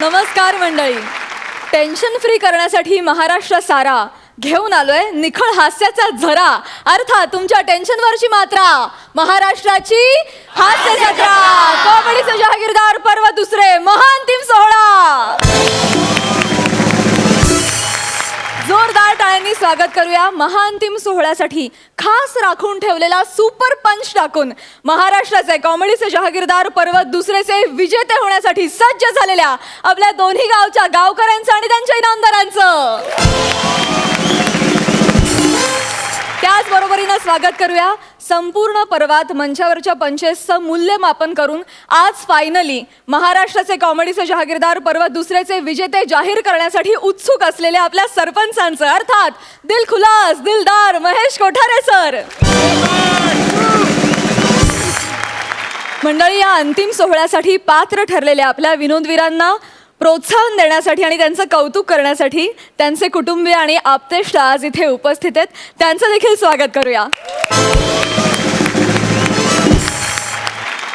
नमस्कार मंडळी. Tension free करण्यासाठी महाराष्ट्र सारा घेऊन आलोय निखळ हास्याचा झरा, अर्थात तुमच्या टेन्शनवरची मात्रा. महाराष्ट्राची हास्य जत्रा, कॉमेडीचे जहागीरदार पर्व दुसरे, महाअंतिम सोहळा. जोरदार टाळ्यांनी स्वागत करूया. महाअंतिम सोहळ्यासाठी खास राखून ठेवलेला सुपर पंच टाकून महाराष्ट्राचे कॉमेडीचे जहागीरदार पर्व दुसरेचे विजेते होण्यासाठी सज्ज झालेल्या आपल्या दोन्ही गावच्या गावकऱ्यांचं आणि त्यांच्या इनामदारांचं. त्याचबरोबरीनं स्वागत करूया संपूर्ण पर्वात मंचावरच्या पंचेसचं मूल्यमापन करून आज फायनली महाराष्ट्राचे कॉमेडीचे जहागीरदार पर्व दुसरेचे विजेते जाहीर करण्यासाठी उत्सुक असलेल्या आपल्या सरपंचांचं, अर्थात दिलखुलास दिलदार महेश कोठारे सर. मंडळी, या अंतिम सोहळ्यासाठी पात्र ठरलेल्या आपल्या विनोदवीरांना प्रोत्साहन देण्यासाठी आणि त्यांचं कौतुक करण्यासाठी त्यांचे कुटुंबीय आणि आप्तेष्ट आज इथे उपस्थित आहेत. त्यांचं देखील स्वागत करूया.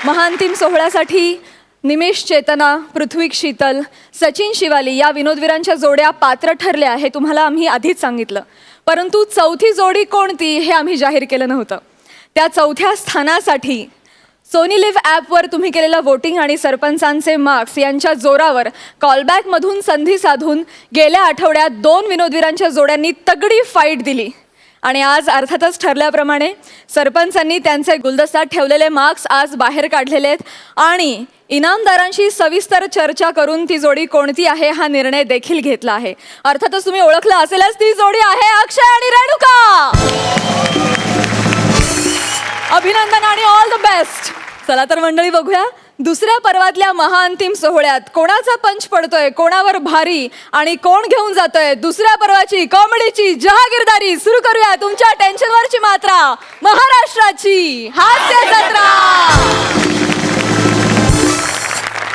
महाअंतिम सोहळ्यासाठी निमेश चेतना, पृथ्वी शीतल, सचिन शिवाली या विनोदवीरांच्या जोड्या पात्र ठरल्या हे तुम्हाला आम्ही आधीच सांगितलं. परंतु चौथी जोडी कोणती हे आम्ही जाहीर केलं नव्हतं. त्या चौथ्या स्थानासाठी सोनी लिव्ह ॲपवर तुम्ही केलेलं वोटिंग आणि सरपंचांचे मार्क्स यांच्या जोरावर कॉलबॅकमधून संधी साधून गेल्या आठवड्यात दोन विनोदवीरांच्या जोड्यांनी तगडी फाईट दिली. आणि आज अर्थातच ठरल्याप्रमाणे सरपंचांनी त्यांचे गुलदस्त्यात ठेवलेले मार्क्स आज बाहेर काढलेले आहेत आणि इनामदारांशी सविस्तर चर्चा करून ती जोडी कोणती आहे हा निर्णय देखील घेतला आहे. अर्थातच तुम्ही ओळखलं असेलच, ती जोडी आहे अक्षय आणि रेणुका. अभिनंदन आणि ऑल द बेस्ट. चला तर मंडळी, बघूया दुसऱ्या पर्वातल्या महाअंतिम सोहळ्यात कोणाचा पंच पडतोय, कोणावर भारी आणि कोण घेऊन जातोय दुसऱ्या पर्वाची कॉमेडीची जहागीरदारी. सुरू करूया तुमच्या टेन्शनवरची मात्रा, महाराष्ट्राची हास्य जत्रा.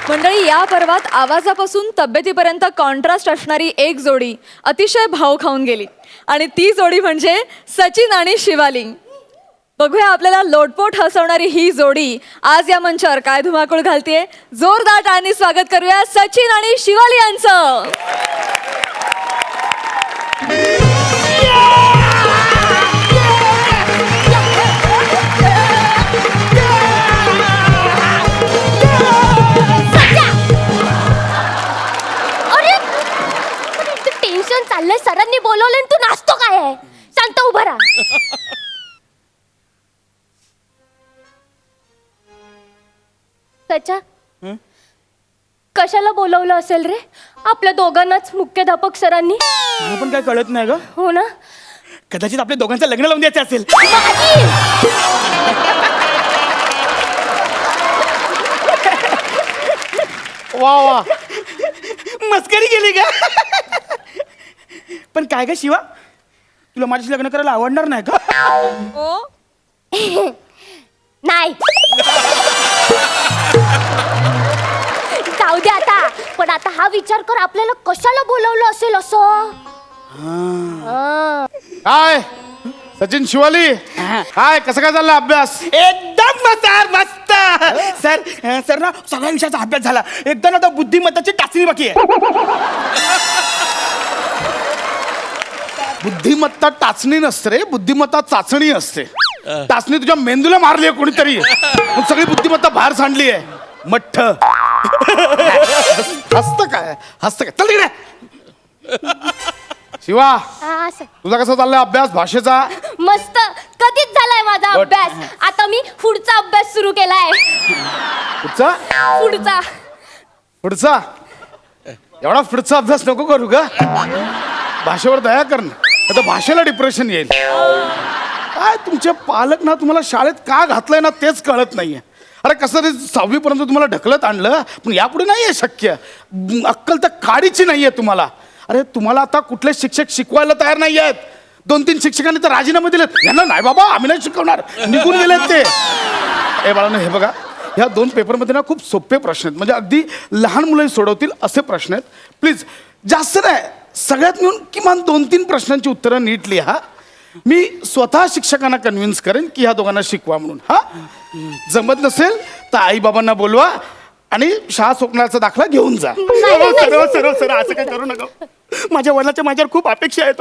मंडळी, या पर्वात आवाजापासून तब्येतीपर्यंत कॉन्ट्रास्ट असणारी एक जोडी अतिशय भाव खाऊन गेली आणि ती जोडी म्हणजे सचिन आणि शिवाली. बघूया आपल्याला लोटपोट हसवणारी ही जोडी आज या मंचावर काय धुमाकूळ घालतीये. जोरदार टाळ्यांनी स्वागत करूया सचिन आणि शिवाली यांचं. अरे टेन्शन चाललंय, सरांनी बोलवलं तू नाचतो काय आहे? शांत उभा राहा. सचा, कशाला बोलवलं असेल रे? आपल्या दोघांनाच मुख्याध्यापक सरांनी. मला पण काय कळत नाही ग. हो ना, कदाचित आपल्या दोघांचं लग्न लावून द्यायचं असेल. वा वा, मस्करी केली का? पण काय ग शिवा, तुला माझ्याशी लग्न करायला आवडणार नाही का? नाही. जाऊ दे आता. पण आता हा विचार कर, आपल्याला कशाला बोलवलं असेल असं. काय सचिन शिवाली, काय कसं काय चाललं अभ्यास? एकदम मस्त. सर ना सगळ्या विषयाचा अभ्यास झाला. एकदा ना बुद्धिमत्ताची चाचणी बाकी आहे. बुद्धिमत्ता टाचणी नसते रे, बुद्धिमत्ता चाचणी असते. टाचणी तुझ्या मेंदूला मारली आहे कोणीतरी, मग सगळी बुद्धिमत्ता बाहेर सांडली आहे. मठ्ठ हसत काय चल तिकडे. शिवा, हा, सर. तुझा कसा चाललाय अभ्यास भाषेचा? मस्त, कधीच झालाय माझा अभ्यास. आता मी पुढचा अभ्यास सुरू केलाय. पुढचा पुढचा एवढा पुढचा अभ्यास नको करू ग. भाषेवर दया कर ना, आता भाषेला डिप्रेशन येईल. काय तुमचे पालक ना तुम्हाला शाळेत का घातलंय ना तेच कळत नाहीये. अरे कसं रे, 6वी पर्यंत तुम्हाला ढकलत आणलं, पण यापुढे नाहीये शक्य. अक्कल तर काडीची नाहीये तुम्हाला. अरे तुम्हाला आता कुठले शिक्षक शिकवायला तयार नाही आहेत. 2-3 शिक्षकांनी तर राजीनामे दिलेत. यांना नाही बाबा आम्ही नाही शिकवणार, निघून गेलेत ते. ए बाळांनो, हे बघा, ह्या 2 पेपरमध्ये ना खूप सोपे प्रश्न आहेत, म्हणजे अगदी लहान मुलंही सोडवतील असे प्रश्न आहेत. प्लीज जास्त नाही, सगळ्यात मिळून किमान 2-3 प्रश्नांची उत्तरं नीट लिहा. मी स्वतः शिक्षकांना कन्व्हिन्स करेन की ह्या दोघांना शिकवा म्हणून. हा, जमत नसेल तर आई बाबांना बोलवा, आणि शाळा सोडण्याचा दाखला घेऊन जा. हो, सरळ सरळ सरळ असं काही करू नका. माझ्या वडिलांच्या माझ्यावर खूप अपेक्षा आहेत.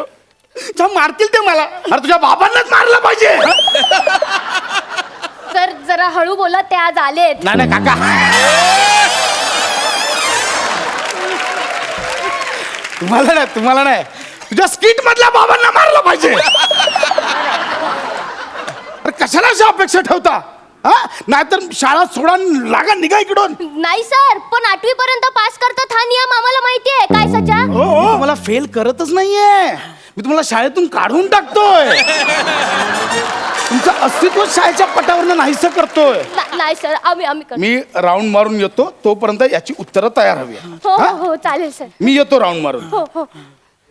ज्या मारतील ते मला. अरे तुझ्या बाबांनाच मारलं पाहिजे. सर जरा हळू बोला, ते आज आलेत. नाही नाही काका, तुम्हाला नाही तुझ्या स्किट मधल्या बाबांना मारलं पाहिजे. अरे कशाला अशा अपेक्षा ठेवता? हा, नाहीतर शाळा सोडा, लागा, निघा इकडून. नाही सर, पण 8वी पर्यंत पास करतात हा नियम आम्हाला माहिती आहे. काय सचा? मी तुम्हाला फेल करतच नाहीये, मी तुम्हाला शाळेतून काढून टाकतोय. तुमचं अस्तित्व शाळेच्या पटावरनं नाहीसं करतोय. नाही सर, आम्ही करतो. मी राऊंड मारून येतो, तोपर्यंत याची उत्तरं तयार हवी. हो हो हो, चालेल सर. मी येतो राऊंड मारून. हो हो.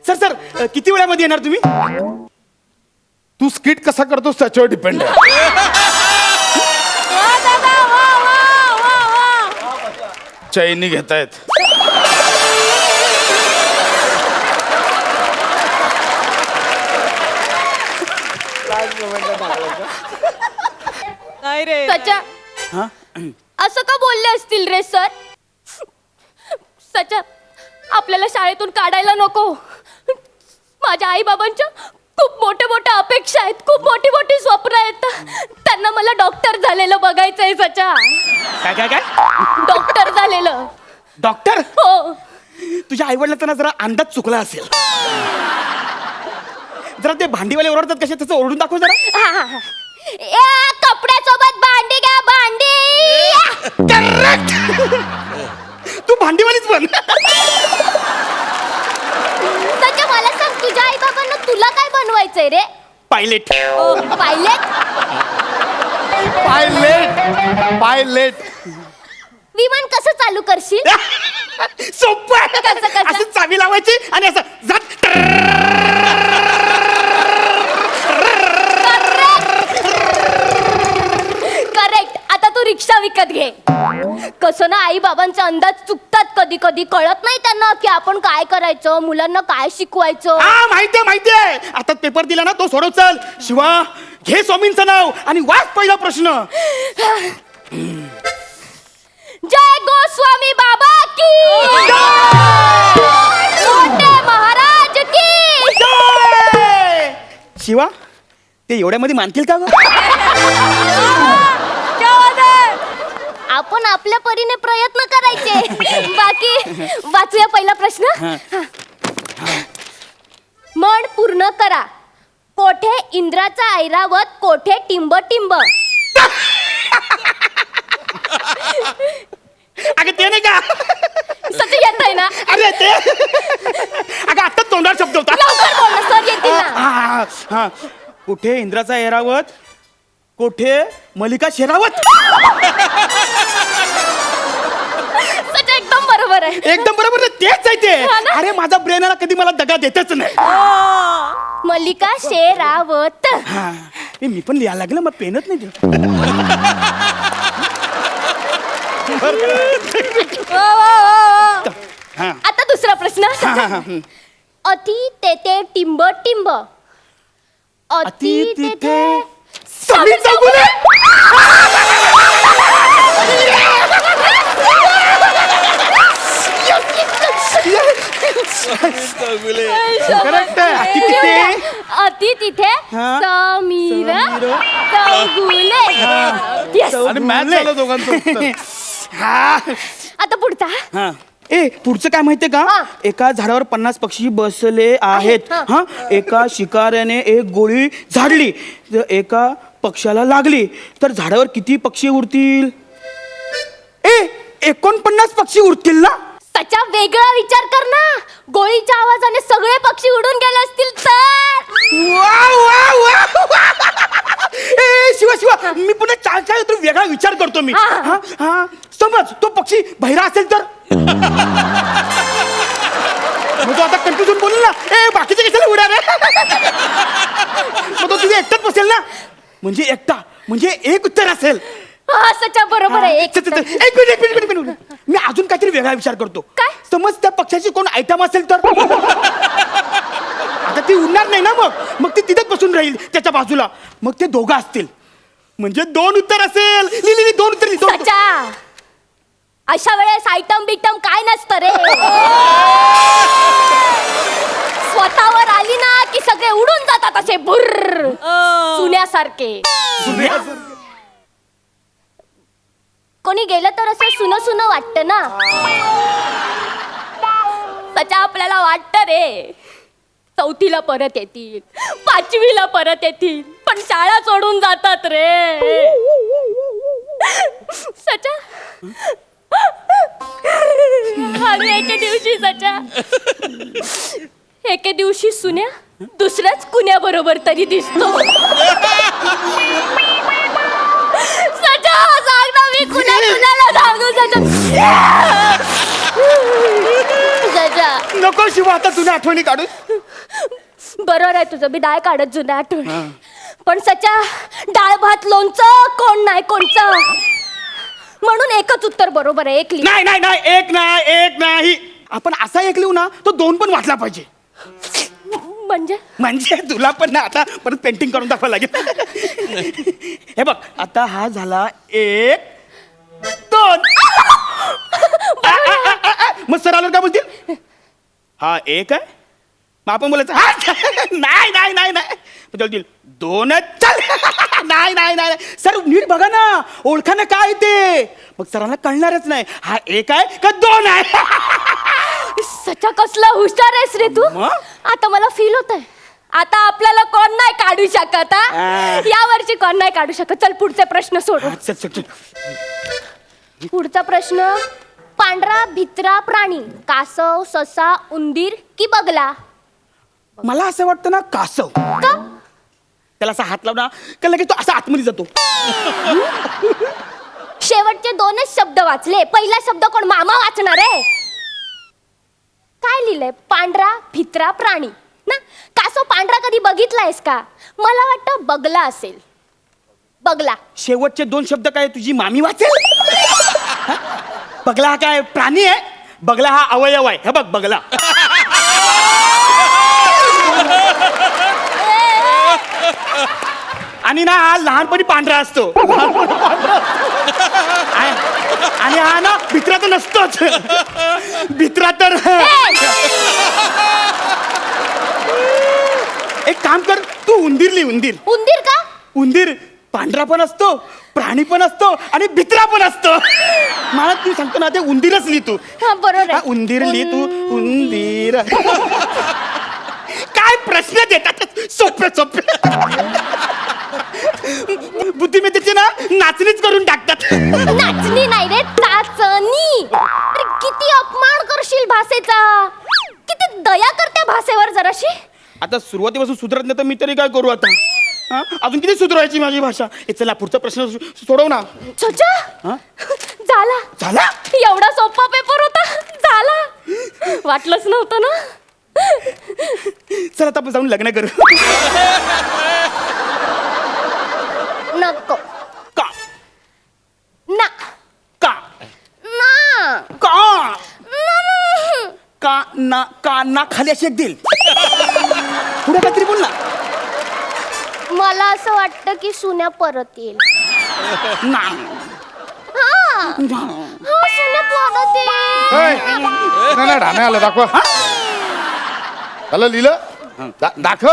सर किती वेळामध्ये येणार तुम्ही? तू स्किट कसा करतोस त्याच्यावर डिपेंड आहे. वा दादा, वा वा वा वा. चैनी घेतायत. नाही रे. सचा, असं का बोलले असतील रे सर? सचा, आपल्याला शाळेतून काढायला नको. माझ्या आई बाबांच्या खूप मोठ्या मोठ्या अपेक्षा आहेत, खूप मोठी मोठी स्वप्न आहेत. त्यांना मला डॉक्टर झालेलं बघायचंय सचा. काय काय काय? डॉक्टर झालेलं. डॉक्टर? हो. तुझ्या आई वडिलांना जरा अंदाज चुकला असेल. जरा ते भांडीवाले ओरडतात कसे, त्याचं ओरडून दाखव जरा. हा, हा, हा. ए, कपड्यासोबत भांडी घ्या, भांडी. तू भांडीवालीच बन. सचा, मला सांग, तुझ्या आई बाबांना तुला काय बनवायचंय रे? पायलट. पायलट? पायलट. विमान कसं चालू करशील? सोपं आहे. कसं, कसं? असं चावी लावायची आणि असं जात. करेक्ट. आता तू रिक्षा विकत घे. कसं ना, आई बाबांचे अंदाज चुकतात कधी कधी. कळत नाही त्यांना की आपण काय करायचं, मुलांना काय शिकवायचं. हा, माहितीये. आता पेपर दिला ना, तो सोडव. चल शिवा, घे स्वामींचं नाव आणि वाच पहिला प्रश्न. जय गोस्वामी बाबा की, मोठे महाराज की. शिवा, ते एवढ्यामध्ये मानतील का ग? आपण आपल्या परीने प्रयत्न करायचे. बाकी वाचूया पहिला प्रश्न. मन पूर्ण करा. कोठे इंद्राचा ऐरावत, कोठे टिंब टिंब. अगं ते नाही का? सच येत आहे ना? अरे ते अगं आता तोंडावर शब्द होता. लवकर बोल ना, सर येतील ना. हा, हा. कुठे इंद्राचा ऐरावत, कोठे मलिका शेरावत. सच एकदम बरोबर आहे. एकदम बरोबर आहे, तेच आहे ते. हा ना? अरे माझा ब्रेन कधी मला दगा देतच नाही. मल्लिका शेरावत. हा, मी पण लिहायला लागलं, मग पेनच नाही दिलं. हा. आता दुसरा प्रश्न. हा, हा. अति तेथे टिंब टिंब. अति तिथे समी चौगुले. Correct आहे. अति तिथे. अति तिथे हा. समीर चौगुले. Yes. आणि मॅच झालं दोघांचं उत्तर. हा. आता पुढचा. हा. ए, पुढचं काय माहितीये का? हा. एका झाडावर 50 पक्षी बसले आहेत. हा. हा, एका शिकाऱ्याने एक गोळी झाडली, जर एका पक्षाला लागली तर झाडावर किती पक्षी उरतील? 49 पक्षी उरतील ना? त्याचा वेगळा विचार कर ना. गोळीच्या आवाजाने सगळे पक्षी उडून गेले असतील तर. वा वा वा वा. शिवा मी पुन्हा काय वेगळा विचार करतो मी. हा. हा, हा. समज तो पक्षी बहिरा असेल तर. मग तो आता कन्फ्युजन बोल ना. बाकीचे कशाला उडा रे? मग तो तुझ्या एकटाच बसेल ना. म्हणजे एकटा म्हणजे एक उत्तर असेल. हा, सचा बरोबर आहे. एक एक मिनिट. मी अजून काहीतरी वेगळा विचार करतो. काय? समज त्या पक्षाची कोण आयटम असेल तर. आता ती उडणार नाही ना. मग ती तिथेच बसून राहील त्याच्या बाजूला. मग ते दोघं असतील म्हणजे 2 उत्तर असेल. लिहिली 2 उत्तर. सचा अशा वेळेस आयटम बिटम काय नसतं रे. स्वतःवर आली ना की सगळे उडून जातात असे बुर्र सुन्यासारखे. कोणी गेलं तर असं सुन सुन वाटतं ना. सचा आपल्याला वाटतं रे 4थीला परत येतील, 5वीला परत येतील, पण शाळा सोडून जातात रे. सचा आणि एके दिवशी सचा एके दिवशी सुन्या दुसऱ्याच कुण्या बरोबर तरी दिसतो. सचा सांग ना मी कुणाला सांगू सचा. सचा नको शिवा आता तुझ्या आठवणी काढून. बरोबर आहे तुझं, मी डाळ काढत जुन्या आठवण. पण सचा डाळ भात लोणचं कोण नाही कोणचं, म्हणून एकच उत्तर बरोबर आहे. एक लिह. नाही नाही नाही, एक नाही. आपण असा एक लिहू ना तो 2 पण वाचला पाहिजे. म्हणजे तुला पण ना आता परत पेंटिंग करून दाखवावं लागेल. हे बघ आता हा झाला 1 2. मग सर आलो काय बोलतील? हा 1 आहे मग आपण बोलायचं नाही नाही नाही नाही. बोलतील 2 चल. नाही नाही नाही सर नीट बघा ना, ओळखा ना काय ते. मग सरांना कळणारच नाही हा 1 आहे का 2 आहे. सचा कसला हुशार आहेस रे तू. मग? आता मला फील होत आहे आता आपल्याला कोण नाही काढू शकत. यावरची कोण नाही काढू शकत. चल पुढचे प्रश्न सोडू. चल चल चल. पुढचा प्रश्न. पांढरा भित्रा प्राणी कासव, ससा, उंदीर की बगला? मला असं वाटतं ना कासव. का? त्याला असा हात लावला का लगेच तो असा आतमध्ये जातो. शेवटचे 2च शब्द वाचले, पहिला शब्द कोण मामा वाचणार आहे? काय लिहिलंय? पांढरा भित्रा प्राणी ना. कासव पांढरा कधी बघितलायस का? मला वाटतं बगला असेल. बगला. शेवटचे 2 शब्द काय तुझी मामी वाचेल? हा? बगला हा काय प्राणी आहे? बगला हा अवयव आहे. हे बघ बगला. आणि ना हा लहानपणी पांढरा असतो. आणि हा ना भित्रा तर नसतोच. भित्रा तर एक काम कर तू उंदीर लिह. उंदीर. उंदीर का? उंदीर पांढरा पण असतो, प्राणी पण असतो आणि भित्रा पण असतो. मला तू सांगतो ना ते उंदीरच लिह तू. हा बरोबर हा, आहे. उंदीर लिह तू. उंदीर. काय प्रश्न देतात सोपे सोपे. बुद्धिमत्तेचे ना नाचणीच करून टाकतात. नाचणी नाही रे, चाचणी. अरे किती अपमान करशील भाषेचा. किती दया करते भाषेवर जराशी. आता सुरुवातीपासून सुधरत नाही तर मी तरी काय करू आता. हा? अजून किती सुधारायची माझी भाषा. हे चला पुढचा प्रश्न सोडव ना. छोचा हा? झाला. झाला. एवढा सोपा पेपर होता. झाला. वाटलंच नव्हतं ना. चला आता आपण जाऊन लग्न करू. नको. का ना. का ना. का का ना का ना खाली अशी एक देईल. पुढे काहीतरी बोल ना. मला असं वाटतं की सुन्या परत येईल. ना हा सुन्या परत येईल. नाही ढाणे आलं दाखवा. झालं लिहिलं दाखव.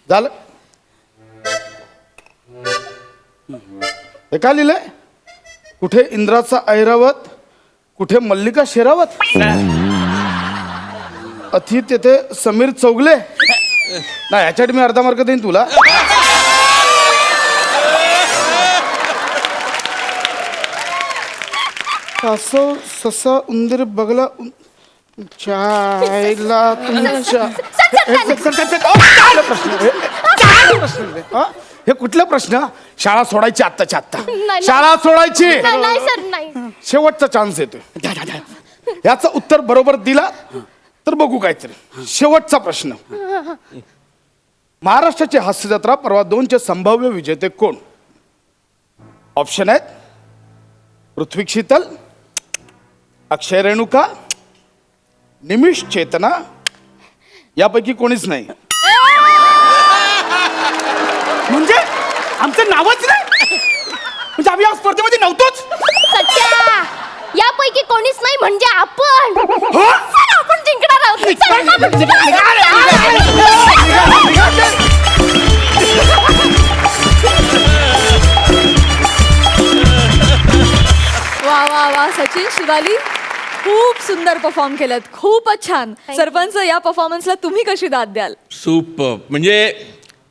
झालं. हे काय लिहिलंय? कुठे इंद्राचा ऐरावत, कुठे मल्लिका शेरावत. अथी तेथे समीर चौगले. नाही याच्यासाठी मी अर्धा मार्क देईन तुला. कासव, ससा, उंदीर, बगला. चायला तुमच्या हे कुठला प्रश्न? शाळा सोडायची आत्ताच्या आत्ता. नाही. शाळा सोडायची. नाही सर नाही. शेवटचा चान्स येतोय. याचं उत्तर बरोबर दिला तर बघू काहीतरी. शेवटचा प्रश्न. महाराष्ट्राची हास्य जत्रा परवा 2चे संभाव्य विजेते कोण? ऑप्शन आहेत पृथ्वी शीतल, अक्षय रेणुका, निमिष चेतना, यापैकी कोणीच नाही. म्हणजे आमचं नावच नाही. म्हणजे आम्ही या स्पर्धेमध्ये नव्हतोच. सच्चा यापैकी आपल्यापैकी कोणीच नाही म्हणजे आपण. चला, आपण जिंकणार आहोत. चला, आपण जिंकणार वा वा वा सचिन शिवाली खूप सुंदर परफॉर्म केलं, खूपच छान. सरपंच, या परफॉर्मन्सला तुम्ही कशी दाद द्याल? सुपर. म्हणजे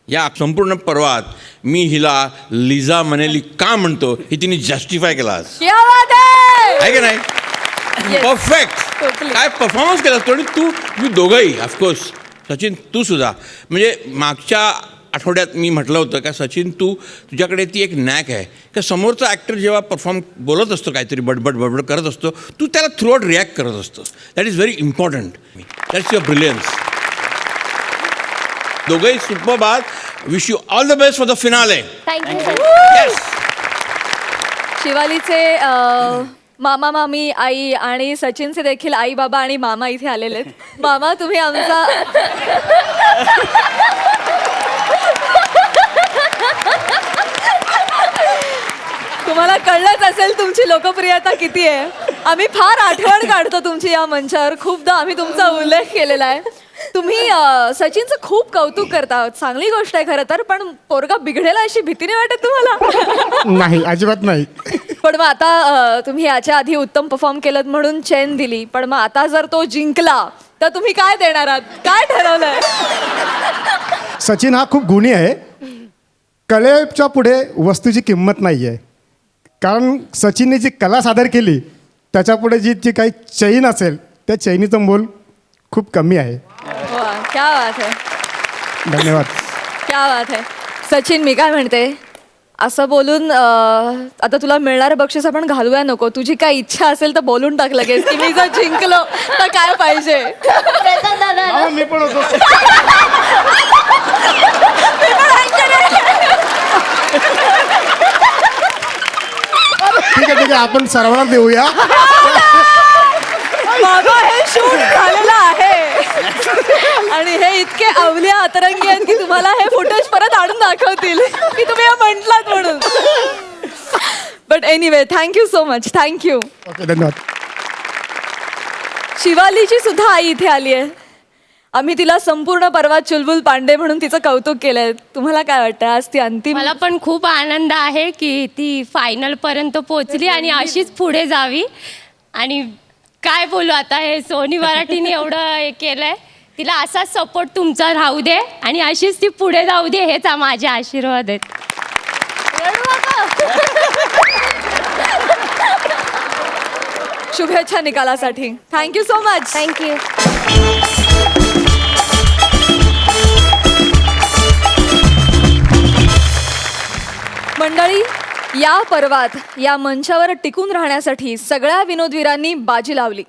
या संपूर्ण पर्वात मी हिला लिझा मनेली का म्हणतो हे तिने जस्टिफाय केला आज. क्या बात है! आहे की नाही? Yes. परफेक्ट. Totally. काय परफॉर्मन्स केला तो. आणि तुम्ही दोघंही ऑफकोर्स. सचिन तू सुद्धा. म्हणजे मागच्या आठवड्यात मी म्हटलं होतं का सचिन तुझ्याकडे ती एक नॅक आहे का समोरचा ॲक्टर जेव्हा परफॉर्म बोलत असतो काहीतरी बडबड करत असतो तू त्याला थ्रूआउट रिॲक्ट करत असतो. That is very important. That's your brilliance. दोघंही सुपर आहात. Wish you all the best for the finale. Thank you sir. Yes. शिवालीचे मामा मामी आई आणि सचिनचे देखील आई बाबा आणि मामा इथे आलेले आहेत. मामा, तुम्ही आमचा तुम्हाला कळलंच असेल तुमची लोकप्रियता किती आहे. आम्ही फार आठवण काढतो तुमची या मंचावर. खूपदा आम्ही तुमचा उल्लेख केलेला आहे. तुम्ही सचिनचं खूप कौतुक करता, चांगली गोष्ट आहे खरं तर, पण पोरगा बिघडेला अशी भीती नाही वाटत तुम्हाला? नाही, अजिबात नाही. पण मग आता तुम्ही याच्या आधी उत्तम परफॉर्म केलं म्हणून चेन दिली, पण मग आता जर तो जिंकला तर तुम्ही काय देणार आहात? काय ठरवलंय? सचिन हा खूप गुणी आहे. कलेच्या पुढे वस्तूची किंमत नाही आहे. कारण सचिनने जी कला सादर केली त्याच्यापुढे जी काही चैन असेल त्या चैनीचं मोल खूप कमी आहे. वा, क्या बात आहे, धन्यवाद. क्या बात आहे. सचिन, मी काय म्हणते, असं बोलून आता तुला मिळणारं बक्षीस आपण घालूया नको. तुझी काय इच्छा असेल तर बोलून टाक लगेच की मी जर जिंकलो तर काय पाहिजे. दादा मी पण होतो. ठीक आहे, आपण सर्वांना देऊया. बाबा, हे शूट झालेलं आहे आणि हे इतके अवलिया अतरंगी आहेत की तुम्हाला हे फुटेज परत आणून दाखवतील की तुम्ही हे म्हटलात म्हणून. But anyway, thank you so much. Thank you. Okay, धन्यवाद. शिवालीची सुद्धा आई इथे आली आहे. आम्ही तिला संपूर्ण पर्वात चुलबुल पांडे म्हणून तिचं कौतुक केलंय. तुम्हाला काय वाटतं, आज ती अंतिम? मला पण खूप आनंद आहे की ती फायनल पर्यंत पोहोचली आणि अशीच पुढे जावी. आणि काय बोलू आता, हे सोनी मराठीने एवढं हे केलंय, तिला असाच सपोर्ट तुमचा राहू दे आणि अशीच ती पुढे जाऊ दे, हेच माझे आशीर्वाद आहेत. शुभेच्छा निकालासाठी. Thank you so much. थँक्यू. मंडळी, या पर्वात या मंचावर टिकून राहण्यासाठी सगळ्या विनोदवीरांनी बाजी लावली.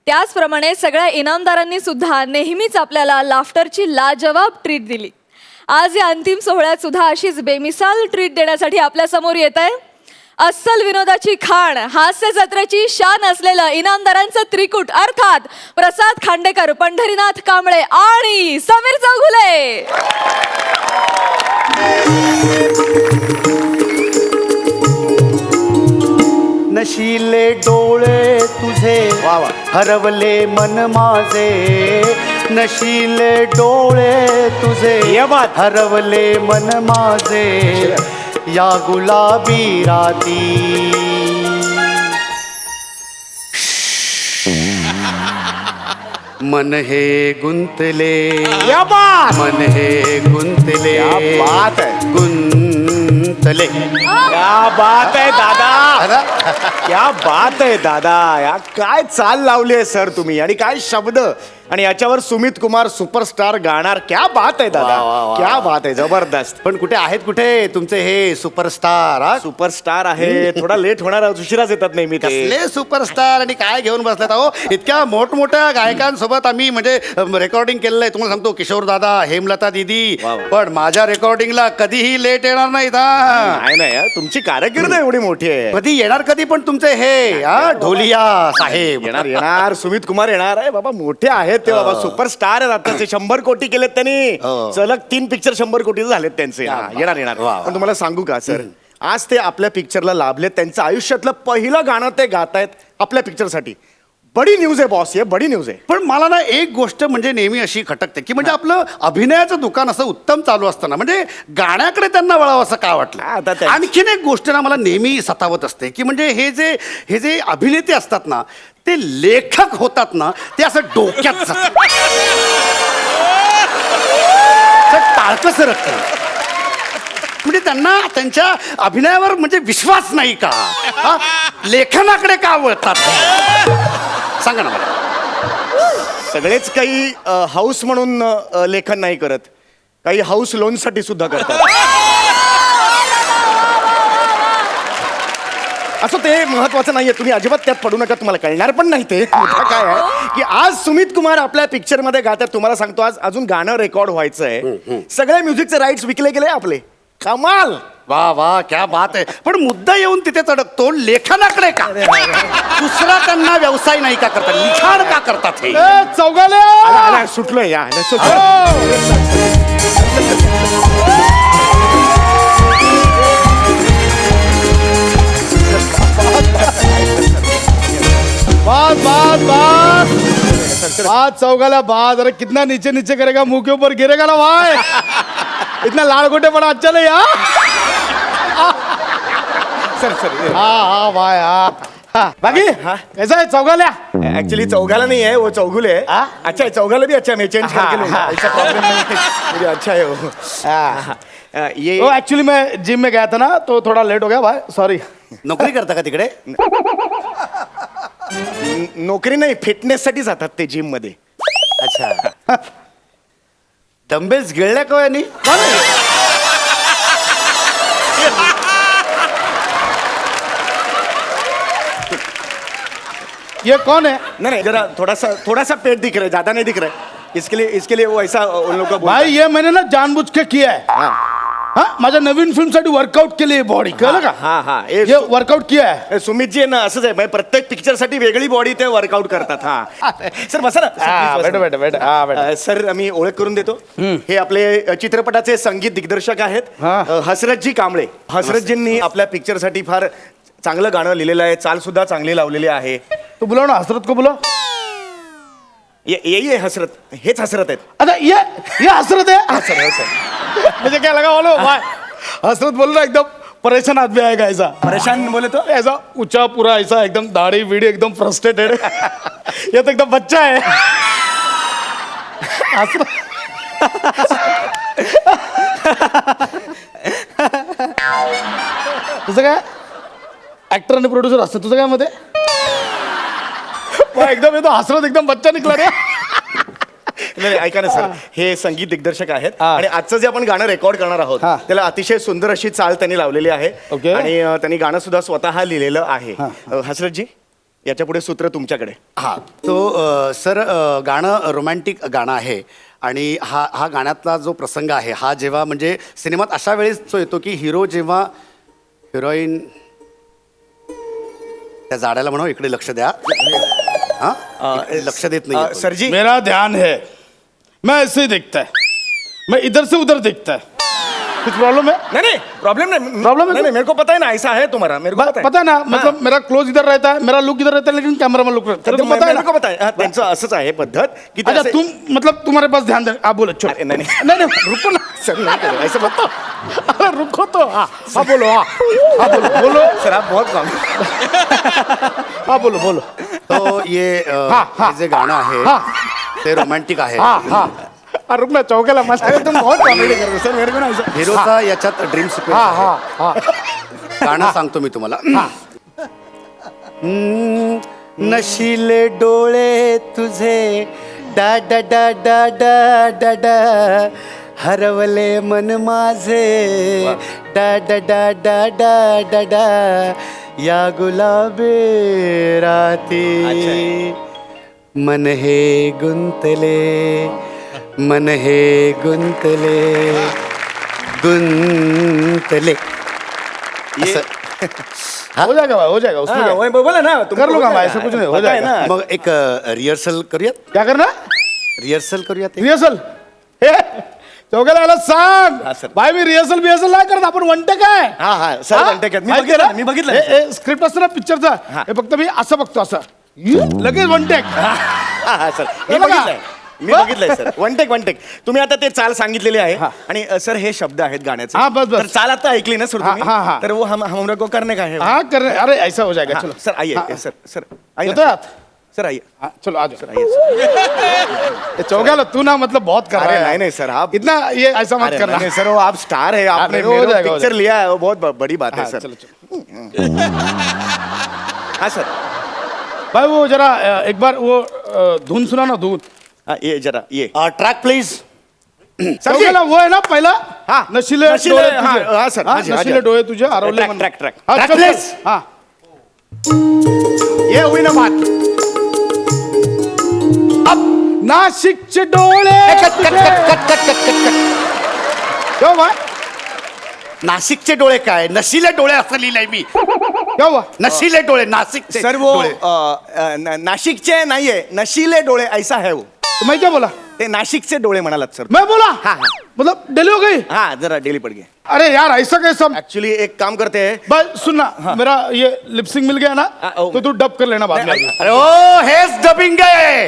त्याचप्रमाणे सगळ्या इनामदारांनी सुद्धा नेहमीच आपल्याला लाफ्टरची लाजवाब ट्रीट दिली. आज या अंतिम सोहळ्यात सुद्धा अशीच बेमिसाल ट्रीट देण्यासाठी आपल्या समोर येत आहे अस्सल विनोदाची खाण, हास्य जत्रेची शान असलेलं इनामदारांचं त्रिकूट, अर्थात प्रसाद खांडेकर, पंढरीनाथ कांबळे आणि समीर चौगुले. नशिले डोळे तुझे हरवले मन माझे. नशिले डोळे तुझे हरवले मन माझे. या गुलाबी राती मन हे गुंतले. मन हे गुंतले. गुंतले. क्या बात आहे दादा, क्या बात आहे दादा. या काय चाल लावली आहे सर तुम्ही, आणि काय शब्द, आणि याच्यावर सुमित कुमार सुपरस्टार गाणार. क्या बात आहे दादा, क्या बात आहे, जबरदस्त. पण कुठे आहेत कुठे तुमचे हे सुपरस्टार? सुपरस्टार आहे, थोडा लेट होणार, उशिराच येतात नेहमी ते. कसले सुपरस्टार आणि काय घेऊन बसलात अहो? इतक्या मोठमोठ्या गायकांसोबत आम्ही म्हणजे रेकॉर्डिंग केलेलं आहे. तुम्हाला सांगतो, किशोर दादा, हेमलता दीदी, पण माझ्या रेकॉर्डिंगला कधीही लेट येणार नाहीत. नाही यार, तुमची कारकीर्द एवढी मोठी आहे. कधी येणार कधी पण तुमचे हे ढोलिया साहेब? येणार येणार, सुमित कुमार येणार आहे बाबा, मोठे आहेत ते बाबा, सुपरस्टार आहेत आताचे. 100 कोटी केलेत त्यांनी, सलग 3 पिक्चर 100 कोटी झालेत त्यांचे. येणार येणार. पण तुम्हाला सांगू का सर, आज ते आपल्या पिक्चरला लाभले. त्यांचं आयुष्यातलं पहिलं गाणं ते गातायत. आपल्या पिक्चरसाठी. बडी न्यूज आहे बॉस, हे बडी न्यूज आहे. पण मला ना एक गोष्ट म्हणजे नेहमी अशी खटकते की म्हणजे आपलं अभिनयाचं दुकान असं उत्तम चालू असताना म्हणजे गाण्याकडे त्यांना वळावं असं का आता वाटलं. त्या- आणखीन एक गोष्ट ना मला नेहमी सतावत असते की म्हणजे हे जे अभिनेते असतात ना ते लेखक होतात ना ते असं डोक्यात जातं. टाळकं सरकतं. म्हणजे त्यांना त्यांच्या अभिनयावर म्हणजे विश्वास नाही का, हा? लेखनाकडे का वळतात सांगा ना मला. सगळेच काही हाऊस म्हणून लेखन नाही करत, काही हाऊस लोनसाठी सुद्धा करतात. असं ते महत्वाचं नाहीये, तुम्ही अजिबात त्यात पडू नका, तुम्हाला कळणार पण नाही ते. मुद्दा काय आहे की आज सुमित कुमार आपल्या पिक्चर मध्ये गातात. तुम्हाला सांगतो आज अजून गाणं रेकॉर्ड व्हायचंय. सगळे म्युझिकचे राईट्स विकले गेले आपले. कमाल. वा वा क्या बात आहे. पण मुद्दा येऊन तिथे अडकतो लेखनाकडे का. दुसरा त्यांना व्यवसाय नाही का करतात, लिखाण का करतात हे. चौगाल्या सुटलोय या बात बात बात बात चौगाला बात. अरे कितना नीचे नीचे करेगा, मुंह के ऊपर गिरेगा ना भाई. इतना लाल गोटे पड़ा अच्छा नहीं यार. सर सर हाँ भाई हाँ. बाकी कैसा है चौगाल्या. एक्चुअली चौगाला नहीं है, वो चौगुले है. अच्छा है, चौगाला भी अच्छा है, मैं चेंज करके लूंगा. ऐसा प्रॉब्लम नहीं है. मुझे अच्छा है वो. ये वो एक्चुअली मैं जिम में गया था ना तो थोड़ा लेट हो गया भाई, सॉरी. नोकरी करता का तिकडे. नोकरी नाही, फिटनेस साठी जातात ते जिम मध्ये. अच्छा डंबेल्स गिळल्या का यांनी. ये कौन है नहीं जरा थोड़ा सा पेट दिख रहा है, ज्यादा नहीं दिख रहा है. इसके लिए वो ऐसा उन लोग का भाई. ये मैंने ना जानबूझ के किया है. हाँ माझ्या नवीन फिल्म साठी वर्कआउट केली बॉडी, कळलं का. हाँ हाँ ये वर्कआउट किया है. सुमित जी आहे ना असंच आहे, म्हणजे प्रत्येक पिक्चर साठी वेगळी बॉडी ते वर्कआउट करतात. हा सर बसा ना. बैठो बैठो बैठो. हाँ बैठो. सर आम्ही ओळख करून देतो. हे आपले चित्रपटाचे संगीत दिग्दर्शक आहेत हसरतजी कांबळे. हसरतजींनी आपल्या पिक्चर साठी फार चांगलं गाणं लिहिलेलं आहे, चाल सुद्धा चांगली लावलेली आहे. तू बुलाव ना हसरत को बुलाव. ये हसरत, हेच हसरत आहेत. अच्छा ये हसरत है. सर हो सर. मुझे क्या लगा बोलो भाई, हसरत बोल रहा एकदम परेशान आदमी आएगा ऐसा. परेशान बोले तो ऐसा ऊंचा पूरा ऐसा एकदम दाढ़ी वीड़ी एकदम फ्रस्ट्रेटेड. ये तो एकदम बच्चा है. हसरत. तुझं काय ऍक्टर आणि प्रोड्युसर असतं, तुझं काय मध्ये एकदम येतो हसरत एकदम बच्चा निघला रे. नाही ऐका ना सर, हे संगीत दिग्दर्शक आहेत हा. आणि आजचं जे आपण गाणं रेकॉर्ड करणार आहोत हा. त्याला अतिशय सुंदर अशी चाल त्यांनी लावलेली आहे. ओके. आणि त्यांनी गाणं सुद्धा स्वतः लिहिलेलं आहे. हसरतजी याच्या पुढे सूत्र तुमच्याकडे. हा तो सर गाणं रोमॅन्टिक गाणं आहे आणि हा गाण्यातला जो प्रसंग आहे हा जेव्हा म्हणजे सिनेमात अशा वेळेस जो येतो की हिरो जेव्हा हिरोईन त्या जाड्याला म्हणा इकडे लक्ष द्या. हा इकडे लक्ष देत नाही सरजी मेरा ध्यान है, मैं ऐसे ही देखता है, मैं इधर से उधर देखता है. कुछ प्रॉब्लम है. नहीं प्रॉब्लम नहीं. प्रॉब्लम है नहीं मेरे को पता है ना, ऐसा है तुम्हारा, मेरे को पता है. पता है ना, मतलब मेरा क्लोज इधर रहता है, मेरा लुक इधर रहता है, लेकिन कैमरा में लुक रहता है. तुमको पता है मेरे ना. को पता है. त्यांचं असंच आहे पद्धत की ते अच्छा असे- तुम मतलब तुम्हारे पास ध्यान दे. आप बोलो छोड़. अरे, नहीं, नहीं. नहीं नहीं रुको ना. सर नहीं करो ऐसे मत. अरे रुको तो. हाँ हाँ बोलो. हाँ बोलो बोलो. सर आप बहुत काम. हाँ बोलो बोलो. तो ये हे जे गाणं आहे ते रोमॅन्टिक आहे. हाँ हाँ. अरे रुक ना चौकेला मस्त. अरे तुम बहुत कॉमेडी कर रहे हो सर, मेरे को ना ऐसा. हिरोचा याच्यात ड्रीम सिक्वेन्स हाँ आहे. हाँ हाँ. गाणं सांगतो मी तुम्हाला. नशिले डोळे तुझे डा डा डा डा डा डा डा हरवले मन माझे डा डा डा डा डा डा डा या गुलाबी राती मन हे गुंतले मन हे गुंतले गुंतले. असं. हो जाएगा भाई, हो जाएगा. उसमें हाँ, क्या? वही बोला ना तुमको कर लूंगा पता मैं, है ऐसा ना. कुछ नहीं, हो पता है जाएगा. ना. मग एक रिहर्सल करूयात. क्या करना. रिहर्सल करूयात. रिहर्सल. चौघ्याला याला हा, सांग सर. भाई मी रिहर्सल बिहर्सल नाही करत आपण वन टेक आहे हा हा सर हा? one take आहे. माहिती आहे ना? मी बघितलं स्क्रिप्ट असतं ना पिक्चरचा हा. हे फक्त मी असं बघतो असं लगेच वन टेक हा सर मी हे बघा. बघितलंय मी बघितलंय सर वन टेक तुम्ही आता ते चाल सांगितलेली आहे हा. आणि सर हे शब्द आहेत गाण्याचे हा, बस, बस. तर चाल आता ऐकली ना सर हा, तुम्ही हा, हा. तर वो हम हमरे को करने का है हाँ कर रहे अरे ऐसा हो जाएगा हाँ, चलो सर आइए हाँ, सर सर आइए येतोय ना, आत? सर आइए हाँ, चलो आ जाओ सर आइए सर। चौघ्याला तू ना मतलब बहुत कर रहा अरे है नहीं नहीं सर आप इतना ये ऐसा मत अरे करना नहीं, सर वो आप स्टार है आपने हो जाएगा, हो पिक्चर जाएगा। लिया है वो बहुत बड़ी बात है हाँ, सर चलो चलो हाँ सर भाई वो जरा एक बार वो धुन सुना ना धुन हाँ, ये जरा ये ट्रॅक प्लीज चौघ्याला वो है ना पहिला हाँ, नशिले नशिले, डोळे हाँ, तुझे. हाँ, सर, हाँ, हाँ जी, हाँ नशिले जी. डोळे तुझे हरवले ट्रॅक, म्हणून. Track, track. हाँ, ट्रॅक, चल, प्लीज. चल. हाँ ये हुई ना बात नाशिकचे डोळे क्यों हुआ नाशिकचे डोळे काय नशिले डोळे असं लिहिलंय मी क्या हुआ नशिले डोळे नाशिकचे सर वो डोळे. नाशिकचे नाहीये नशीले डोळे ऐसा है वो तो मैं क्या बोला ते नाशिकचे डोळे म्हणालात सर मैं बोला हाँ, हाँ. मतलब डिले हो गई हाँ जरा डेली पड़ गया अरे यार ऐसा कैसा एक्चुअली एक काम करते हैं बस सुनना मेरा ये लिपसिंग मिल गया ना ओ. तो तू डब कर लेना बाद में अरे ओ हेच डबिंग आहे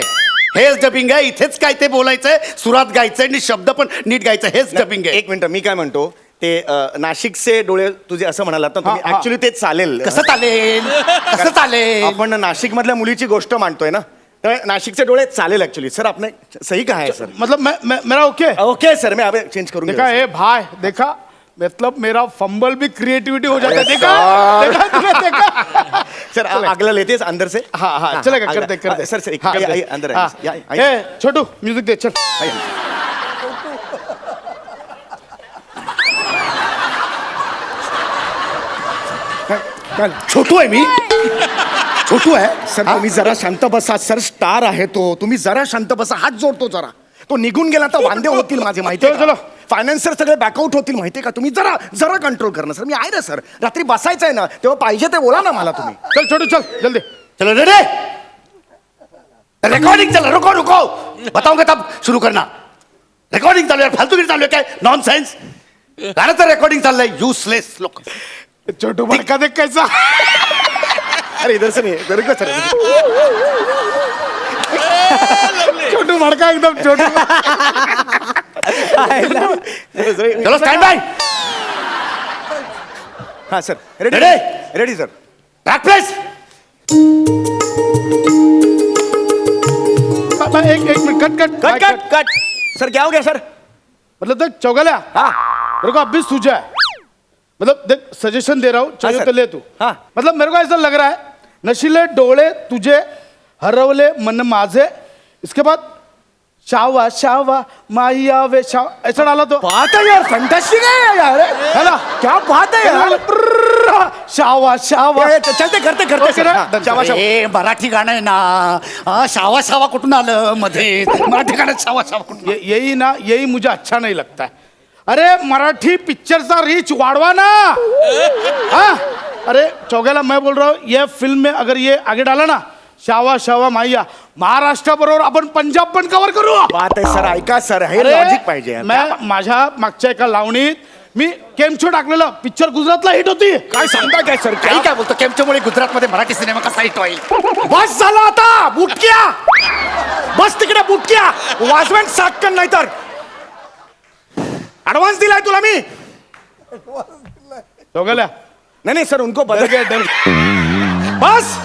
हेच डबिंग आहे इथेच काय ते बोलायचंय सुरात गायचंय आणि शब्द पण नीट गायचं हेच डबिंग आहे एक मिनिट मी काय म्हणतो ते नाशिकचे डोळे तुझे असं म्हणालात ना तुम्ही हा, हा. ऍक्च्युली ते चालेल कसं चालेल कसं चालेल आपण नाशिक मधल्या मुलीची गोष्ट मांडतोय ना तर नाशिकचे डोळे चालेल ऍक्च्युली सर आपने सही कहा है सर मतलब मेरा ओके ओके सर मैं अभी चेंज करूंगा देखा ए भाई देखा मतलब मेरा फंबल भी क्रिएटिविटी हो जाता है देखा देखा तूने देखा सर अगला लेते हैं अंदर से हाँ हाँ चलेगा अगला. करते करते सर सर एक हाँ, आइए, करते. आइए, अंदर हाँ. आइए, आइए, आइए. ए छोटू म्यूजिक दे चल आइए. छोटू आहे मी छोटू आहे सर तुम्ही जरा शांत बसा सर स्टार आहे तो तुम्ही जरा शांत बसा हात जोडतो जरा तो निघून गेला तर वांदे होतील माझे माहिती चलो, चलो. फायनान्सर सगळे बॅकआउट होतील माहितीये का तुम्ही जरा जरा कंट्रोल करणं सर मी आहे ना सर रात्री बसायचं आहे ना तेव्हा पाहिजे ते बोला ना मला तुम्ही चल छोटू चल जल्दी चलो रेडी रिकॉर्डिंग चल रुको रुको बताऊंगा तब शुरू करना रिकॉर्डिंग चालू आहे फालतूगिरी चालू आहे काय नॉन सेन्स गाण्याचं रेकॉर्डिंग चाललंय युसलेस लोक छोटू भड़का देख कैसा अरे इधर से नहीं इधर का सर छोटू भड़का एकदम छोटू चलो स्टँड बाय हाँ sir ready Ready? Ready sir track please एक minute cut cut cut cut cut sir क्या हो गया सर मतलब देख चौगल्या हाँ मेरे को अब भी सूझा है मतलब देख सजेशन दे रहा हूँ चाहिए सर. तो ले तू हाँ. मतलब मेरे को ऐसा लग रहा है नशीले डोळे तुझे हरवले मन माझे इसके बाद शावा शावा माहिया वे शाव ऐसा डाला तो बात है यार फैंटास्टिक है यार है ना क्या बात है यार शावा शावा चलते करते करते ओके सर ना? हाँ, शाबाश, शाबाश. ए मराठी गाणं आहे ना हा, शावा शावा कुठून आलं मध्ये मराठी गाण्यात शावा शावा कुठून यही ना यही मुझे अच्छा नहीं लगता है अरे मराठी पिक्चर सा रीच वाढ़वा ना हाँ अरे चौगेला मैं बोल रहा हूँ ये फिल्म में अगर ये आगे डाला ना शावा शावा माहिया महाराष्ट्र बरोबर आपण पंजाब पण कव्हर करू बात आहे सर ऐका सर हे अरे, लॉजिक पाहिजे यार. मैं माझ्या मागच्या एका लावणीत मी केमछो टाकलेलं पिक्चर गुजरातला हिट होती काय सांगता काय सर काही काय बोलतो केमच्यामुळे गुजरातमध्ये मराठी सिनेमा कसा हिट होईल बस झाला आता बुटक्या बस तिकडे बुटक्या वाजवेन साटकन नाही तर ऍडव्हान्स दिलाय तुला मी चौगेल्या नहीं नहीं सर उनको डर बदल गए डर गए. बस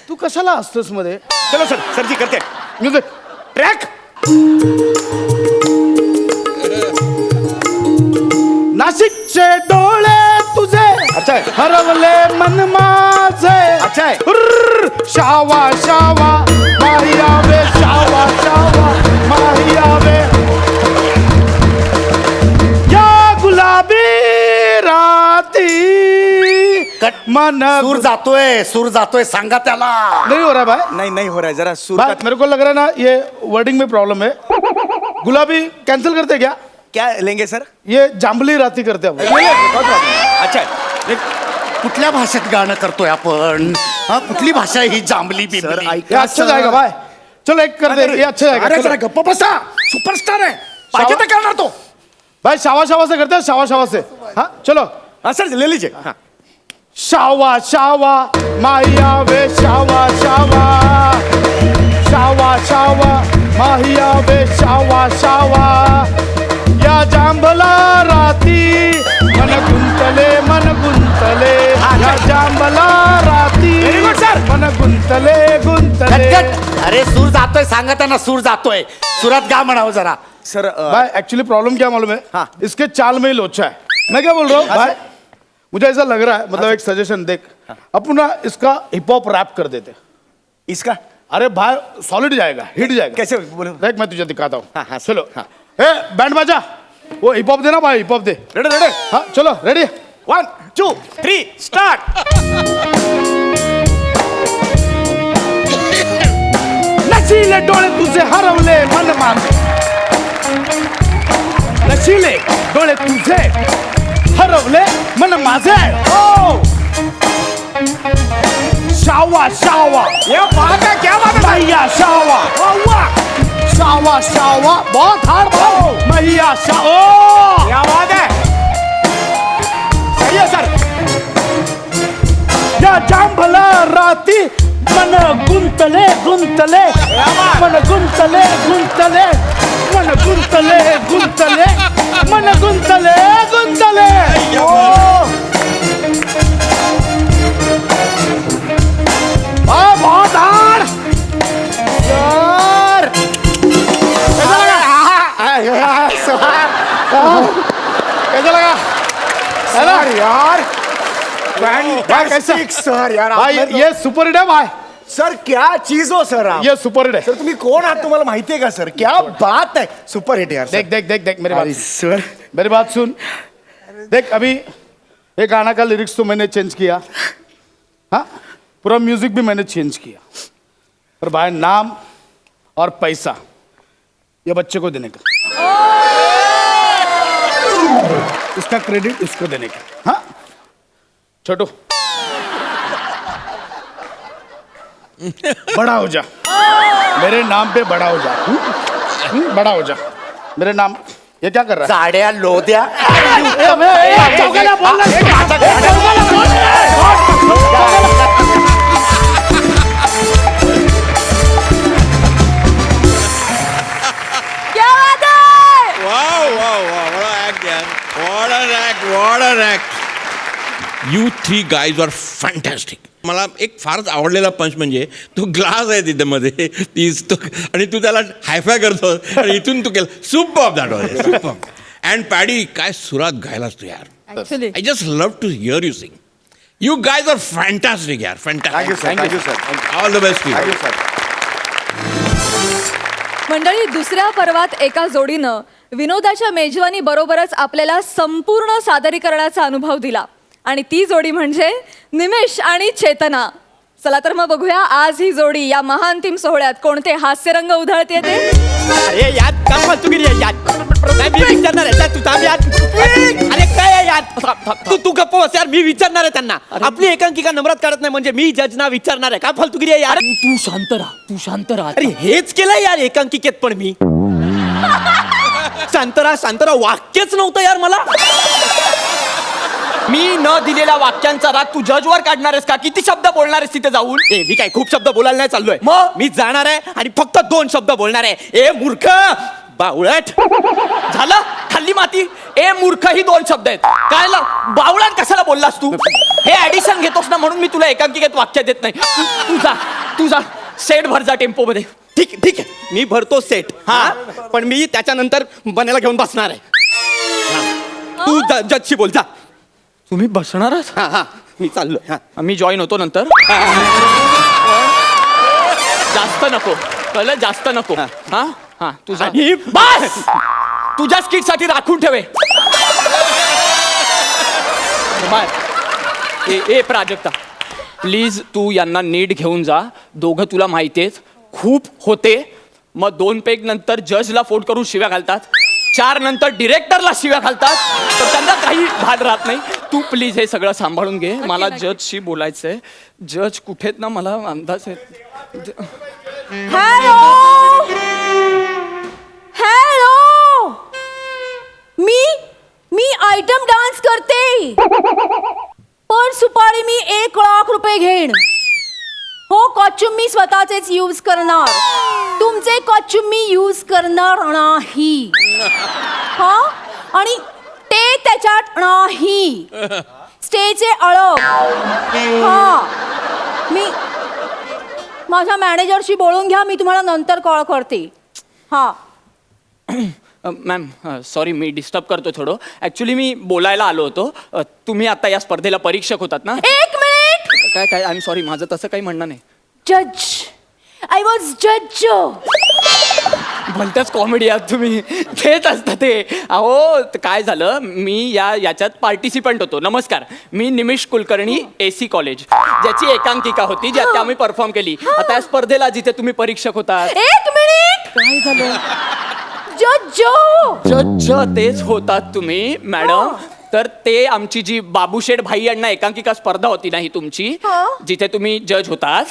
तू कशाला असतोस मध्ये चलो सर सर जी करते म्युझिक ट्रॅक नाशिकचे डोळे तुझे अच्छा आहे. हरवले मन माझे अच्छा आहे. हुर्र, शावा शावा माहियावे शावा शावा माहियावे या गुलाबी राती कट मन सूर जातोय सांगा त्याला नहीं हो रहा भाई नहीं नहीं हो रहा है जरा सुर भाई मेरे को लग रहा है ना ये वर्डिंग में प्रॉब्लम है गुलाबी कैंसिल करते क्या क्या लेंगे सर ये जांबली राती करते हम अच्छा है. कुठल्या भाषेत गाणं करतोय आपण हा कुठली भाषा आहे ही जांभली सर बिंबली ऐका ये अच्छा जाएगा भाई चलो एक कर दे ये अच्छा अरे जाएगा जरा चलो। गप्प बसा सुपरस्टार आहे पाहिजे तर करणार तो भाई शावा शावा से करते हैं शावा शावा से हाँ चलो हा सर ले लीजिए हाँ शावा शावा माहिया वे शावा शावा शावा शावा माहिया वे शावा शावा या जांभला राती मन गुंतले या जांभला राती Very good, sir. मन गुंतले कटकट. अरे सूर जातोय सांगा त्यांना सूर जातोय सुरात गा म्हणावं जरा सर भाई एक्चुअली प्रॉब्लम क्या मालूम है हाँ. इसके चाल में ही लोचा है मैं क्या बोल रहा हूँ भाई मुझे ऐसा लग रहा है मतलब एक सजेशन देख अपन ना इसका हिप हॉप रैप कर देते इसका अरे भाई सॉलिड जाएगा हिट जाएगा कैसे बोलो देख मैं तुझे दिखाता हाँ, हूँ हाँ, चलो हाँ. ए बैंड बाजा वो हिप हॉप देना भाई हिप हॉप दे रेडी रेडी हाँ चलो रेडी 1 2 3 स्टार्ट नशीले डोळे तुझे हरवले मन माझे नशीले डोळे तुझे हरवले मन माझे ओ शावा शावा ये बात है क्या बात है मैया शावा शावा शावा बहुत हार्ड भाव मैया शावा क्या बात है सही है सर या जांभला राती मन गुंतले मन गुंतले मन गुंतले बहुत हार्ड सर कैसा लगा है ना यार भाई कैसा सर यार भाई आपने तो- ये सुपर हिट है भाई सर क्या चीज हो सर आप ये सुपर हिट है सर तुम्ही कोण आहात तुम्हाला माहिती आहे का सर क्या बात है सुपर हिट यार देख देख देख देख मेरी अरे बात सर मेरी बात सुन देख अभी ये गाना का लिरिक्स तो मैंने चेंज किया हाँ पूरा म्यूजिक भी मैंने चेंज किया पर भाई नाम और पैसा ये बच्चे को देने का इसका क्रेडिट इसको देने का हाँ छोटू बड़ा हो जा मेरे नाम पे बड़ा हो जा बड़ा हो जा मेरे नाम ये क्या कर रहा है साड्या लोद्या चौकाला बोल क्या बात है wow wow wow what act यार what an act you three guys are fantastic मला एक फारच आवडलेला पंच म्हणजे तो ग्लास आहे तिथे मध्ये तीच तो आणि तू त्याला हायफाय करतो आणि इथून तू केलं super that was super and Paddy काय सुरात गायलास तू यार actually I just love to hear you sing you guys are fantastic यार fantastic thank you sir all the best you thank you sir मंडळी दुसऱ्या पर्वात एका जोडीनं विनोदाच्या मेजवानी बरोबरच आपल्याला संपूर्ण सादरीकरणाचा अनुभव दिला आणि ती जोडी म्हणजे निमेश आणि चेतना चला तर मग बघूया आज ही जोडी या महाअंतिम सोहळ्यात कोणते हास्यरंग उधळते ते अरे यार काय फालतूगिरी आहे यार नाही, मी विचारणार आहे त्या तुझा यार अरे काय आहे यार तू गप्प बस यार मी विचारणार आहे त्यांना आपली एकांकिका नंबरात काढत नाही म्हणजे मी जजना विचारणार आहे काय फालतूगिरी आहे यार तू शांत राहा अरे हेच केलंय यार एकांकिकेत पण मी शांतरा वाक्यच नव्हतं यार मला मी न दिलेल्या वाक्यांचा राग तू जजवर काढणार आहेस का किती शब्द बोलणार आहेस तिथे जाऊन मी काय खूप शब्द बोलायला नाही चाललोय मग मी जाणार आहे आणि फक्त 2 शब्द बोलणार आहे ए मूर्ख बावळट झालं खाल्ली माती ए मूर्ख ही 2 शब्द आहेत काय बावळट कशाला बोललास तू हे ऍडिशन घेतोस ना म्हणून मी तुला एकांकिकेत वाक्य देत नाही तू जा सेट भर जा टेम्पो मध्ये ठीक आहे मी भरतो सेट हा पण मी त्याच्यानंतर बनायला घेऊन बसणार आहे तू जजशी बोल जा तुम्ही बसणारच हा मी चाललो मी जॉईन होतो नंतर जास्त नको कळलं जास्त नको हा तुझा बस तुझ्या स्किट साठी राखून ठेवे ए प्राजक्ता प्लीज तू यांना नीट घेऊन जा दोघं तुला माहितीयेच खूप होते मग 2 पेग नंतर जजला फोन करून शिव्या घालतात 4 नंतर डिरेक्टरला शिव्या घालतात तर त्यांना काही भान राहत नाही तू प्लीज हे सगळं सांभाळून घे मला जजशी बोलायचंय जज कुठेत ना मला अंदाज आहे हॅलो हॅलो, मी आयटम डान्स करते, पर सुपारी मी 1,00,000 रुपये घेईन. हो, कॉस्च्युम मी स्वतःचेच यूज करणार, तुमचे कॉस्च्युम मी यूज करणार नाही. हा, आणि ते त्याच्यात नाही, स्टेचे अळग. हा, मी माझ्या मॅनेजरशी बोलून घ्या, मी तुम्हाला नंतर कॉल करते. हा. मॅम सॉरी, मी डिस्टर्ब करतो थोडं. ॲक्च्युली मी बोलायला आलो होतो. तुम्ही आता या स्पर्धेला परीक्षक होतात ना? 1 मिनिट. काय आय एम सॉरी, माझं तसं काही म्हणणं नाही. जज, आय वॉज जज. भलत्याच कॉमेडी आहात तुम्ही, तेच असतं ते. अहो काय झालं, मी याच्यात पार्टिसिपंट होतो. नमस्कार, मी निमिष कुलकर्णी, AC कॉलेज, ज्याची एकांकिका होती, ज्यात आम्ही परफॉर्म केली. आता या स्पर्धेला जिथे तुम्ही परीक्षक होता. 1 मिनिट. काय झालं? जज. जज तेच होतात तुम्ही मॅडम. तर ते आमची जी बाबूशेठ भाई यांना एकांकिका स्पर्धा होती ना ही तुमची, जिथे तुम्ही जज होतात,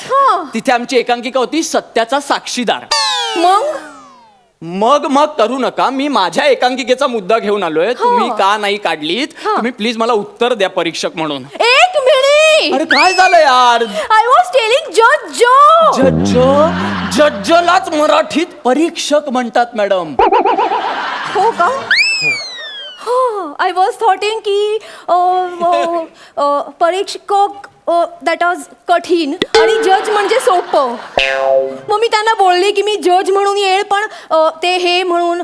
तिथे आमची एकांकिका होती सत्याचा साक्षीदार. मग करू नका, मी माझ्या एकांकिकेचा मुद्दा घेऊन आलोय. तुम्ही का नाही काढलीत? तुम्ही प्लीज मला उत्तर द्या परीक्षक म्हणून. 1 मिनिट. अरे काय झालं यार? आय वॉज टेलिंग जज. जजलाच मराठीत परीक्षक म्हणतात मॅडम. हो का? आय वॉज थॉटिंग की परीक्षक दॅट वॉज कठीण आणि जज म्हणजे सोपं. मग मी त्यांना बोलले की मी जज म्हणून येईल, पण ते हे म्हणून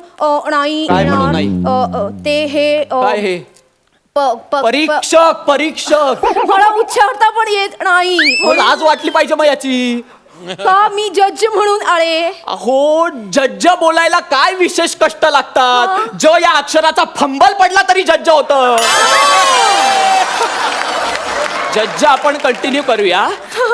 नाही काय म्हणून नाही? ते हे काय हे? परीक्षक मला उच्चारता पण येत नाही. लाज वाटली पाहिजे मग याची. का मी जज म्हणून आले? अहो, जज्ज बोलायला काय विशेष कष्ट लागतात. ज या अक्षराचा फंबल पडला तरी जज्ज होत. जज्ज आपण कंटिन्यू करूया,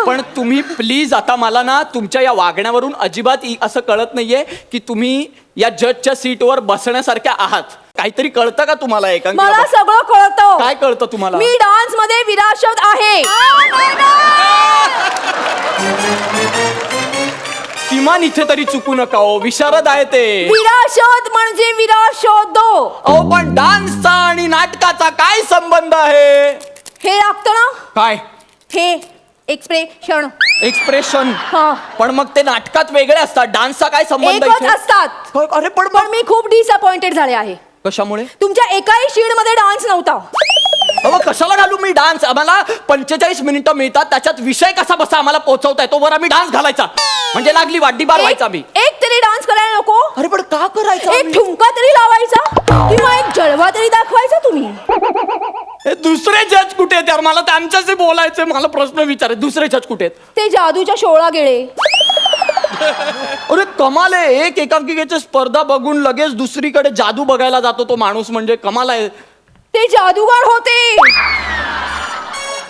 पण तुम्ही प्लीज आता मला ना तुमच्या या वागण्यावरून अजिबात असं कळत नाहीये की तुम्ही या जजच्या सीटवर बसण्यासारख्या आहात. काहीतरी कळतं का तुम्हाला? मला सगळं कळतं. काय कळतं तुम्हाला? मी डान्स मध्ये विराशत आहे. किमान इथे तरी चुकू नका हो, विशारद आहे ते. विराशत म्हणजे विराशोदो. अहो पण डान्सचा आणि नाटकाचा काय संबंध आहे? हे लागतं ना? काय? हे एक्सप्रेशन. पण मग ते नाटकात वेगळे असतात, डान्सचा काय संबंध? एकच असतात. अरे पण मी खूप डिसअपॉइंटेड झाले आहे. कशामुळे? तुमच्या एकाही शीड मध्ये डान्स नव्हता. अहो कशाला घालू मी डान्स? आम्हाला 45 मिनिटं मिळतात, त्याच्यात विषय कसा बसा आम्हाला पोहोचवताय, तो वर आम्ही डान्स घालायचा म्हणजे लागली वाड्डीबार व्हायचा. मी एक तरी डान्स करायला नको? अरे पण का करायचा? एक ठुमका तरी लावायचा किंवा एक जळवा तरी दाखवायचा तुम्ही. हे दुसरे जज कुठे आहेत यार? मला त्यांच्याशी बोलायचंय, मला प्रश्न विचार. दुसरे जज कुठे आहेत? ते जादूच्या शोळा गेले. अरे कमाल आहे, एक एकांकिकेची स्पर्धा बघून लगेच दुसरीकडे जादू बघायला जातो तो माणूस, म्हणजे कमाल आहे. ते जादूगार होते.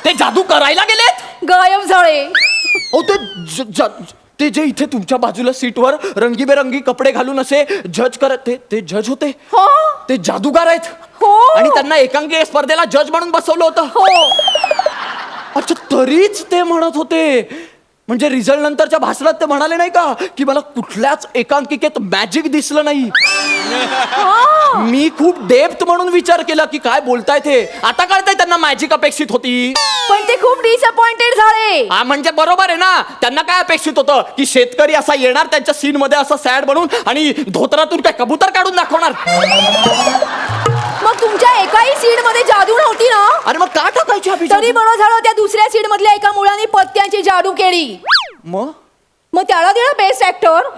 ते जादू करायला गेलेत? गायब झाले. ओ ते जे इथे तुमच्या बाजूला सीटवर रंगीबेरंगी कपडे घालून असे जज करत, ते जज होते? हो. ते जादूगार आहेत? हो. आणि त्यांना एकांकिका स्पर्धेला जज म्हणून बसवलं होतं? हो. अच्छा, तरीच ते म्हणत होते. म्हणजे रिझल्ट नंतरच्या भाषणात ते म्हणाले नाही का की मला कुठल्याच एकांकिकेत मॅजिक दिसलं नाही. मी खूप डेप्थ म्हणून विचार केला की काय बोलताय ते. आता कळतंय त्यांना मॅजिक अपेक्षित होती. पण ते खूप डिसअपॉइंटेड झाले. हा म्हणजे बरोबर आहे ना. त्यांना काय अपेक्षित होतं की शेतकरी असा येणार त्यांच्या सीन मध्ये असं सॅड बनून आणि धोतरातून काय कबूतर काढून दाखवणार. मग तुमच्या एकाही सीड मध्ये जादू नव्हती ना? अरे मग का टाकायची? तरी बरं झालं त्या दुसऱ्या सीड मधल्या एका मुलाने पत्त्याची जादू केली. मग त्याला दिला बेस्ट ऍक्टर.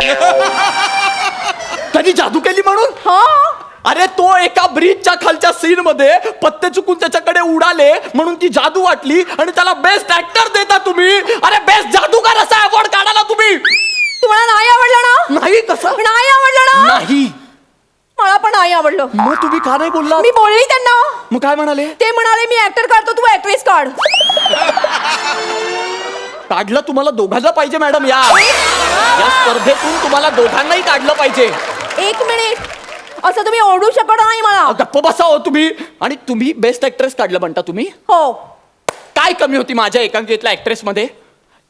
त्यांनी जादू केली म्हणून? हा. अरे तो एका ब्रिजच्या खालच्या सीन मध्ये पत्ते चुकून त्याच्याकडे उडाले म्हणून ती जादू वाटली आणि त्याला बेस्ट ऍक्टर देता तुम्ही. अरे बेस्ट जादूगार असा अवॉर्ड काढाला तुम्ही. तुम्हाला नाही आवडलं ना? नाही. कसं नाही आवडलं ना? नाही, मला पण नाही आवडलं. मग तुम्ही का नाही बोलला? मी बोलली त्यांना. मग काय म्हणाले? ते म्हणाले मी ऍक्टर काढतो, तू ऍक्ट्रेस काढ. काढलं तुम्हाला दोघांना पाहिजे मॅडम. या स्पर्धेतून तुम्हाला दोघांनाही काढलं पाहिजे. 1 मिनिट, असं तुम्ही ओरडू शकत नाही मला. गप्प बसा हो तुम्ही. आणि तुम्ही बेस्ट ऍक्ट्रेस काढलं म्हणता तुम्ही? हो. काय कमी होती माझ्या एकांकिकेतल्या ऍक्ट्रेस मध्ये?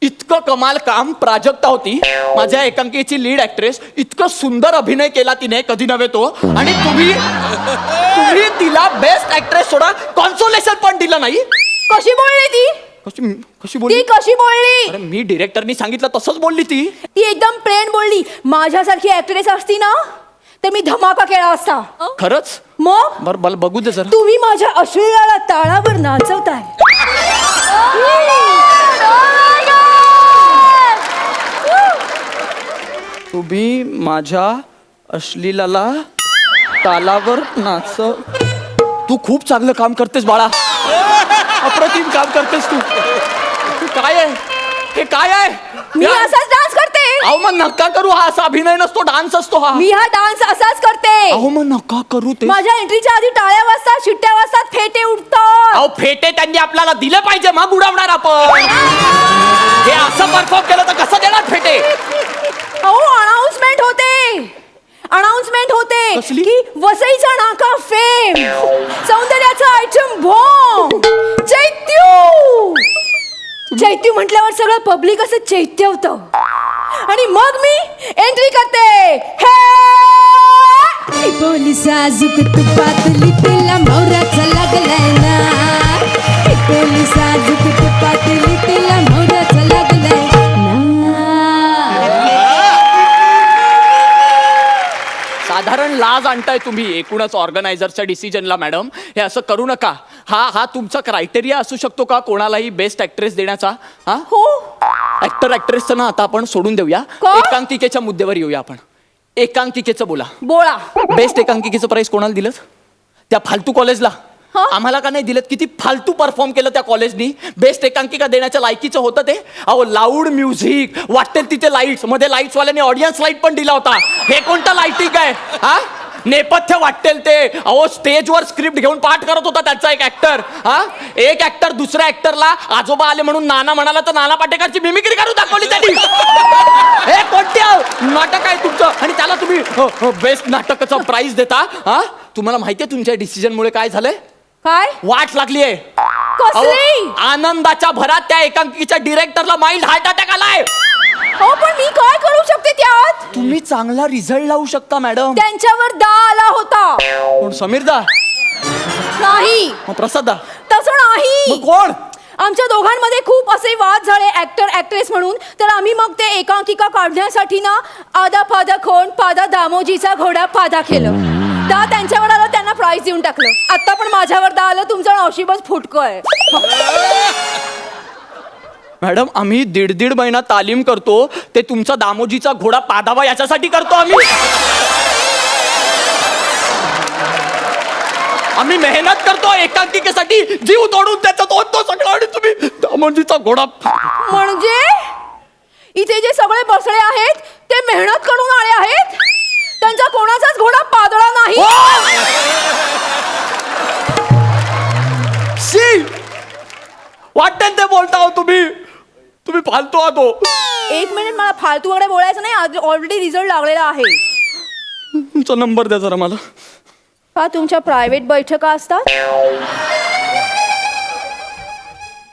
इतकं कमाल काम प्राजक्ता होती, माझ्या एकांकीची लीड ऍक्ट्रेस. इतकं सुंदर अभिनय केला तिने, कधी नव्हे तो. आणि तुम्ही तिला बेस्ट ऍक्ट्रेस सोडा कॉन्सोलेशन पण दिलं नाही. कशी बोलली ती? कशी बोलली? ती कशी बोलली? अरे मी डिरेक्टरनी सांगितलं तसंच बोलली ती. ती एकदम प्लेन बोलली. माझ्यासारखी ऍक्ट्रेस असती ना तर मी धमाका केला असता. खरंच? मग बरं बघू दे जरा. तुम्ही माझ्या अश्विराला ताळावर नाचवताय. तुम्ही माझ्या अश्लीलाला तालावर नाच. तू खूप चांगलं काम करतेस बाळा, अप्रतिम काम करतेस तू. काय आहे हे? काय आहे? मी असाच डान्स करते. अहो मग नका करू, हा असा अभिनय नसतो, डान्स असतो हा. मी हा डान्स असाच करते. अहो मग नका करू ते. माझ्या एंट्रीच्या आधी टाळ्या वाजतात, शिट्ट्या वाजतात, फेटे उठतात. अहो फेटे त्यांनी आपल्याला दिले पाहिजे, मग उडवणार आपण. हे असं परफॉर्म केलं तर कसं देणार फेटे? अहो अनाउन्समेंट होते कसली? की वसईचा नाका फेम, सौंदर्याचा आयटम बॉम्ब, चैत्य म्हटल्यावर सगळं पब्लिक असं चैत्य होतं. आणि मग मी एंट्री करते. हे पोलिसा जुकत पातली तिला मोराचा लागलाय ना. पोलिसा जुकत पातली तिला मोराचा लागलाय ना. साधारण लाज आणताय तुम्ही एकूणच ऑर्गनायझरच्या डिसिजनला. मॅडम हे असं करू नका. हा तुमचा क्रायटेरिया असू शकतो का कोणालाही बेस्ट ऍक्ट्रेस देण्याचा? हा हो. ऍक्टर ऍक्ट्रेसचं ना आता आपण सोडून देऊया. का? एकांकिकेच्या मुद्द्यावर येऊया आपण. एकांकिकेचं बोला. बेस्ट एकांकिकेचं प्राइस कोणाला दिलं? त्या फालतू कॉलेजला. आम्हाला का नाही दिलं? किती फालतू परफॉर्म केलं त्या कॉलेजनी. बेस्ट एकांकिका देण्याच्या लायकीचं होतं ते. अहो लाऊड म्युझिक, वाटेल तिथे लाईट्स, मध्ये लाईट्स वाल्याने ऑडियन्स लाईट पण दिला होता. हे कोणतं लाईटिंग आहे? हा नेपथ्य वाटेल ते. अहो स्टेजवर स्क्रिप्ट घेऊन पाठ करत होता त्याचा एक ऍक्टर. एक ऍक्टर दुसऱ्या ऍक्टरला आजोबा आले म्हणून नाना म्हणाला तर नाना पाटेकरची मिमिक्री करून दाखवली त्यांनी. हे कोणत्या नाटक आहे तुमचं? आणि त्याला तुम्ही बेस्ट नाटकाचा प्राइज देता? तुम्हाला माहितीये तुमच्या डिसिजनमुळे काय झालंय? काय वाट लागली आहे. कसली? आनंदाच्या भरात त्या एकांकिकेच्या डिरेक्टरला माइल्ड हार्ट अटॅक आलाय. हो पण मी काय करू शकते त्यात? तुम्ही चांगला रिझल्ट लावू शकता मॅडम. त्यांच्यावर दा आला होता. कोण? समीर दा? नाही. मग प्रसाद दा? तसं नाही. मग कोण? आमच्या दोघांमध्ये खूप असे वाद झाले ऍक्टर ऍक्ट्रेस म्हणून. तर आम्ही मग ते एकांकिका काढण्यासाठी ना आदा फादा खोंड पादा दामोजीचा घोडा पादा केलं. दा त्यांच्यावर आलं, त्यांना प्राइज देऊन टाकलं. आता पण माझ्यावर दा आलं. तुमचं नशीबच फुटकं आहे. मॅडम आम्ही दीड महिना तालीम करतो, ते तुमचा दामोजीचा घोडा पादावा याच्यासाठी करतो आम्ही. आम्ही मेहनत करतो एकांकिकेसाठी, जीव तोडून त्याच्यात होतो सगळं, आणि तुम्ही दामोजीचा घोडा. म्हणजे इथे जे सगळे बसले आहेत ते मेहनत करून आले आहेत. त्यांचा कोणाचाच घोडा पादळा नाही. वाटतं ते बोलता हो तुम्ही फालतू आहात हो. एक मिनिट, मला फालतूकडे बोलायचं नाही. ऑलरेडी रिझल्ट लागलेला आहे. तुमचा नंबर द्या जरा मला. का तुमच्या प्रायव्हेट बैठका असतात?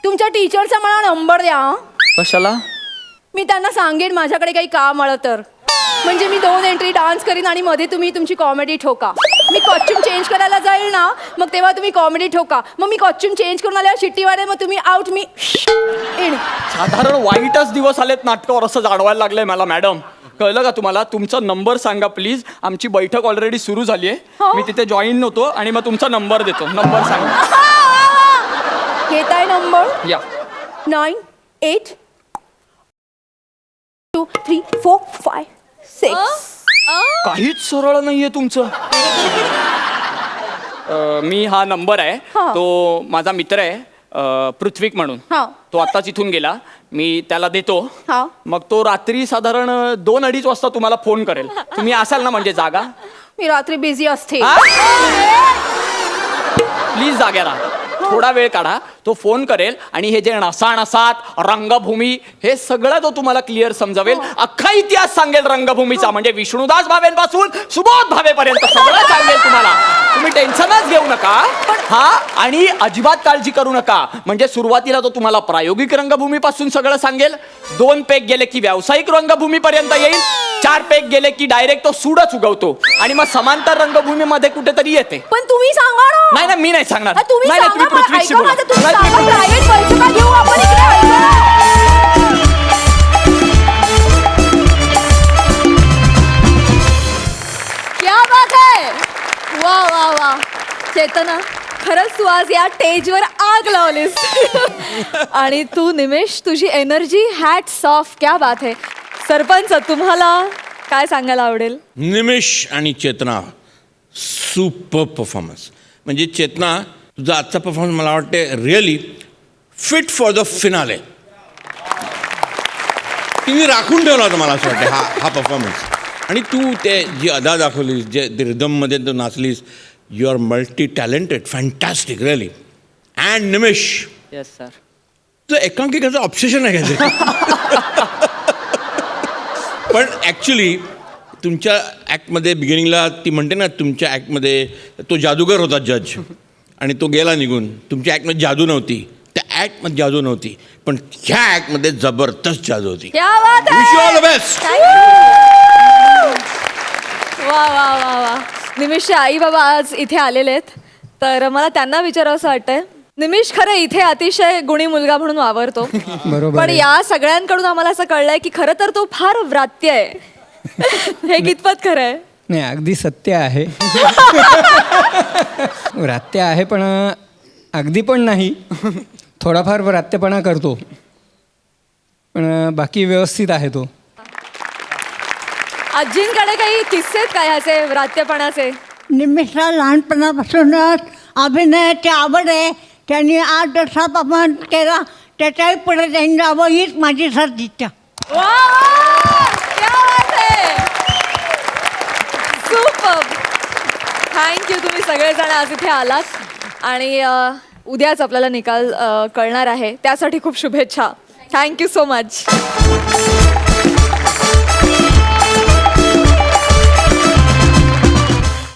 तुमच्या टीचरचा मला नंबर द्या. कशाला? मी त्यांना सांगेन माझ्याकडे काही काम आलं तर. म्हणजे मी 2 एंट्री डान्स करीन आणि मध्ये तुम्ही तुमची कॉमेडी ठोका. मी कॉस्ट्युम चेंज करायला जाईल ना, मग तेव्हा तुम्ही कॉमेडी ठोका. मग मी कॉस्ट्युम चेंज करून आल्यावर शिट्टी वाढेल, मग तुम्ही आउट, मी इन. साधारण वाईटच दिवस आलेत नाटकावर असं जाणवायला लागलंय मला. मॅडम कळलं का तुम्हाला? तुमचा नंबर सांगा प्लीज. आमची बैठक ऑलरेडी सुरू झाली आहे. मी तिथे जॉईन नव्हतो आणि मग तुमचा नंबर देतो. नंबर सांगा. घेताय नंबर? या. 9 8 2 3 4 5 6. काहीच सरळ नाहीये तुमचं. मी हा नंबर आहे, तो माझा मित्र आहे पृथ्वीक म्हणून. तो आत्ताच इथून गेला. मी त्याला देतो. मग तो रात्री साधारण 2-2:30 वाजता तुम्हाला फोन करेल. तुम्ही असाल ना म्हणजे जागा? मी रात्री बिझी असते. प्लीज जाग्या राहा, थोडा वेळ काढा. तो फोन करेल आणि हे जे नसानसात रंगभूमी हे सगळं तो तुम्हाला क्लिअर समजावेल. अख्खा इतिहास सांगेल रंगभूमीचा. म्हणजे विष्णुदास भावेंपासून सुबोध भावेपर्यंत सगळं सांगेल तुम्हाला. तुम्ही टेन्शनच घेऊ नका हा आणि अजिबात काळजी करू नका. म्हणजे सुरुवातीला तो तुम्हाला प्रायोगिक रंगभूमीपासून सगळं सांगेल. 2 पेग गेले की व्यावसायिक रंगभूमीपर्यंत येईल. 4 पेग गेले की डायरेक्ट तो सूडच उगवतो आणि मग समांतर रंगभूमीमध्ये कुठेतरी येते. पण तुम्ही सांगा ना. नाही मी नाही सांगणार. तुम्ही नाही, नाही, सांगा तुम्ही मला. पृथ्वीशी ऐका बोला. माझं, तुम्ही नाही, सांगा. तुम्ही प्रायव्हेट पैसे घेऊ आपण इकडे. ऐका ना. क्या बात आहे. वा वा वा चेतना, खरंच तू आज या स्टेजवर आग लावलीस. आणि तू निमेश, तुझी एनर्जी हॅट्स ऑफ. क्या बात आहे. सरपंच, तुम्हाला काय सांगायला आवडेल? निमिष आणि चेतना सुपर परफॉर्मन्स. म्हणजे चेतना, तुझा आजचा परफॉर्मन्स मला वाटते really fit for the finale. तिने राखून ठेवला होता मला असं वाटतं हा परफॉर्मन्स. आणि तू ते जी अदा दाखवलीस, जे रिदममध्ये तू नाचलीस, you are multi talented, fantastic really. And Nimish, yes sir. तुझं एकांकिकाचं ऑब्सेशन आहे का ते? पण ॲक्च्युली तुमच्या ॲक्टमध्ये बिगिनिंगला ती म्हणते ना, तुमच्या ॲक्टमध्ये तो जादूगर होता जज आणि तो गेला निघून. तुमच्या ॲक्टमध्ये जादू नव्हती, त्या ॲक्टमध्ये जादू नव्हती, पण ह्या ॲक्टमध्ये जबरदस्त जादू होती. क्या बात विश यू ऑल द आहे. बेस्ट. वा वा वा वा. निमिषचे आई बाबा आज इथे आलेले आहेत, तर मला त्यांना विचारावं असं वाटतंय. निमिष खरं इथे अतिशय गुणी मुलगा म्हणून वावरतो, पण या सगळ्यांकडून आम्हाला असं कळलंय की खरं तर तो फार व्रात्य आहे. हे कितपत खरं आहे? नाही, अगदी सत्य आहे. व्रात्य आहे, पण अगदी पण नाही. थोडाफार व्रात्यपणा करतो, पण बाकी व्यवस्थित आहे तो. आजींकडे काही किस्से आहेत काय ह्याचे व्रात्यपणाचे? निमिषला लहानपणापासूनच अभिनयाची आवड आहे. त्यांनी 8 वर्षात आपण केला, त्याच्याही पुढे त्यांनी जावं हीच माझी सदिच्छा. सुपर. थँक्यू, तुम्ही सगळेजण आज इथे आलात आणि उद्याच आपल्याला निकाल कळणार आहे, त्यासाठी खूप शुभेच्छा. Thank you so much.